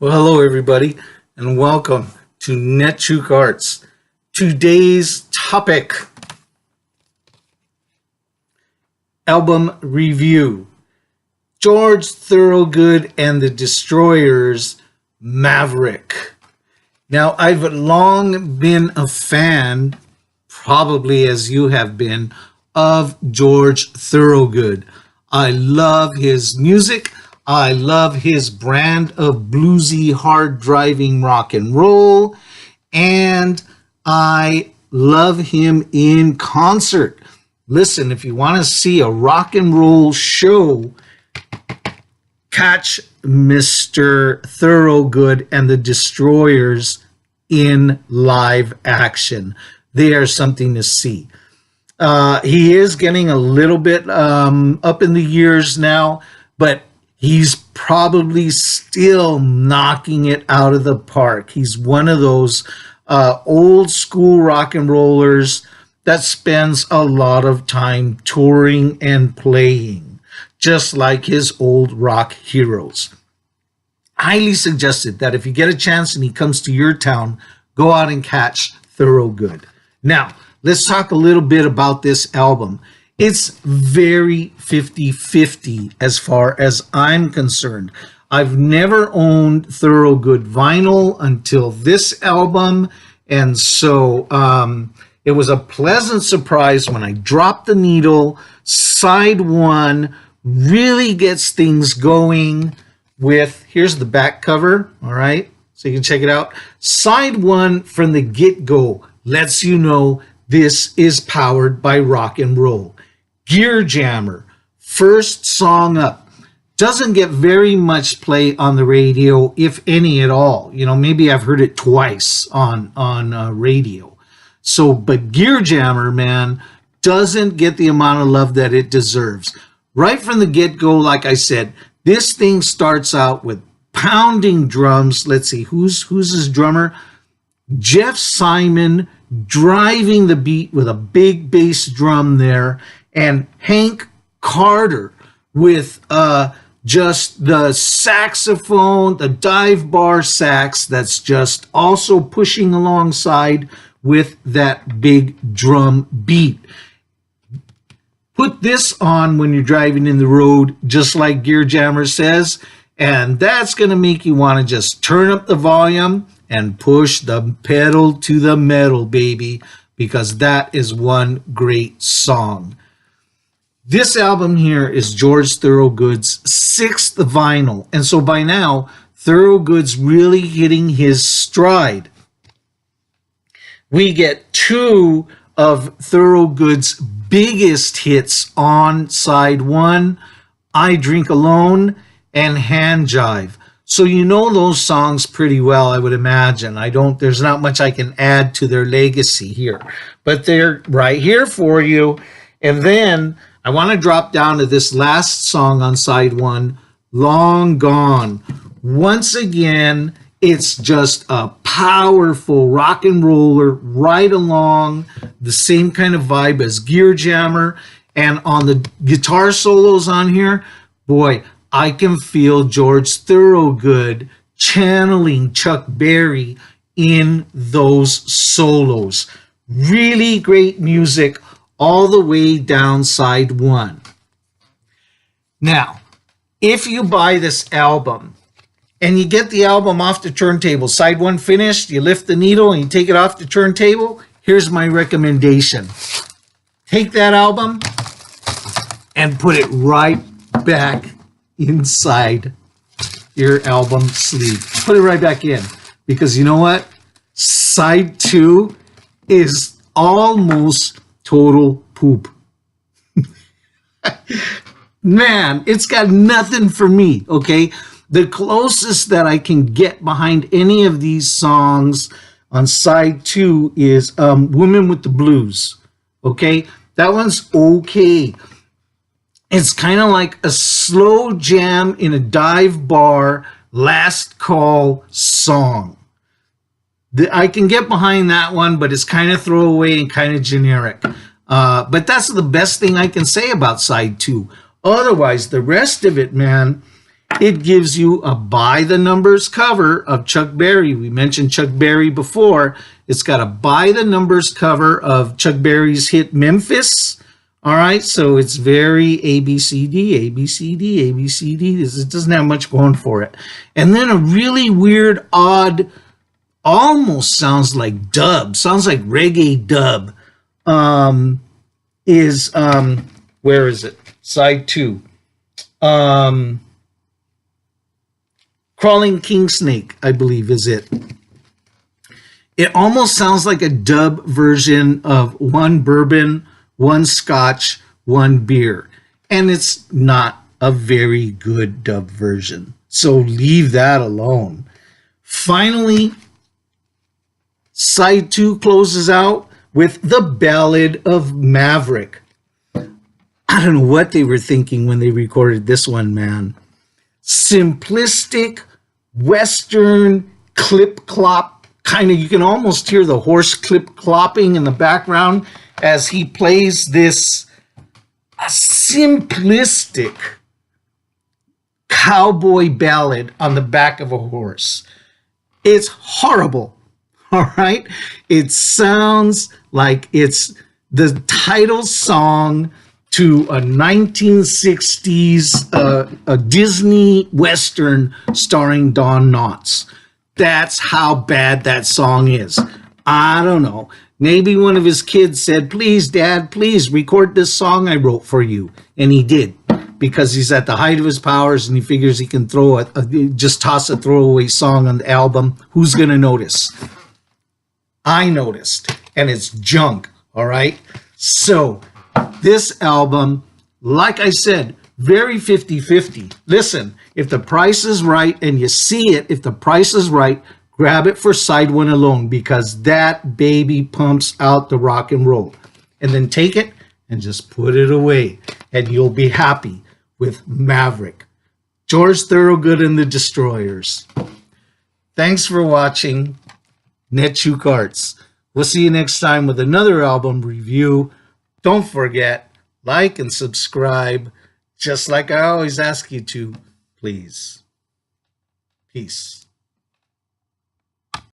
Well, hello everybody, and welcome to NetJuke Arts. Today's topic, album review. George Thorogood and the Destroyers, Maverick. Now, I've long been a fan, probably as you have been, of George Thorogood. I love his music. I love his brand of bluesy, hard-driving rock and roll, and I love him in concert. Listen, if you want to see a rock and roll show, catch Mr. Thorogood and the Destroyers in live action. They are something to see. He is getting a little bit up in the years now, but he's probably still knocking it out of the park. He's one of those old school rock and rollers that spends a lot of time touring and playing, just like his old rock heroes. Highly suggested that if you get a chance and he comes to your town, go out and catch Thorogood. Now, let's talk a little bit about this album. It's very 50-50 as far as I'm concerned. I've never owned Thorogood vinyl until this album, and so it was a pleasant surprise when I dropped the needle. Side one really gets things going with, here's the back cover, all right, so you can check it out. Side one from the get-go lets you know this is powered by rock and roll. Gear Jammer, first song up, doesn't get very much play on the radio, if any at all. You know, maybe I've heard it twice on radio. So, but Gear Jammer, man, doesn't get the amount of love that it deserves. Right from the get-go, like I said, this thing starts out with pounding drums. Let's see, who's his drummer? Jeff Simon driving the beat with a big bass drum there. And Hank Carter with just the saxophone, the dive bar sax that's just also pushing alongside with that big drum beat. Put this on when you're driving in the road, just like Gear Jammer says, and that's going to make you want to just turn up the volume and push the pedal to the metal, baby, because that is one great song. This album here is George Thorogood's 6th vinyl, and so by now, Thorogood's really hitting his stride. We get 2 of Thorogood's biggest hits on side 1, I Drink Alone and Hand Jive. So you know those songs pretty well, I would imagine. There's not much I can add to their legacy here, but they're right here for you. And then I want to drop down to this last song on side 1, Long Gone. Once again, it's just a powerful rock and roller right along the same kind of vibe as Gear Jammer. And on the guitar solos on here, boy, I can feel George Thorogood channeling Chuck Berry in those solos. Really great music all the way down side 1. Now, if you buy this album and you get the album off the turntable, side 1 finished, you lift the needle and you take it off the turntable, here's my recommendation. Take that album and put it right back inside your album sleeve. Put it right back in, because you know what? Side 2 is almost total poop. Man, it's got nothing for me, okay? The closest that I can get behind any of these songs on side 2 is Woman with the Blues, okay? That one's okay. It's kind of like a slow jam in a dive bar, last call song. I can get behind that one, but it's kind of throwaway and kind of generic. But that's the best thing I can say about side 2. Otherwise, the rest of it, man, It gives you a by the numbers cover of Chuck Berry. We mentioned Chuck Berry before. It's got a by the numbers cover of Chuck Berry's hit Memphis. All right, so it's very ABCD, ABCD, ABCD. It doesn't have much going for it. And then a really weird, odd, almost sounds like dub, sounds like reggae dub. Where is it? Side 2. Crawling King Snake, I believe, is it. It almost sounds like a dub version of one bourbon, one scotch, one beer. And it's not a very good dub version. So leave that alone. Finally, side 2 closes out with the Ballad of Maverick. I don't know what they were thinking when they recorded this one, man. Simplistic, Western, clip-clop, kind of, you can almost hear the horse clip-clopping in the background as he plays this simplistic cowboy ballad on the back of a horse. It's horrible, all right? It sounds like it's the title song to a 1960s a Disney Western starring Don Knotts. That's how bad that song is. I don't know. Maybe one of his kids said, please, Dad, please record this song I wrote for you. And he did, because he's at the height of his powers and he figures he can throw just toss a throwaway song on the album. Who's going to notice? I noticed, and it's junk, all right? So this album, like I said, very 50-50. Listen, if the price is right and you see it, if the price is right, grab it for side 1 alone, because that baby pumps out the rock and roll. And then take it and just put it away, and you'll be happy with Maverick. George Thorogood and the Destroyers. Thanks for watching Netchuk Arts. We'll see you next time with another album review. Don't forget, like and subscribe, just like I always ask you to, please. Peace.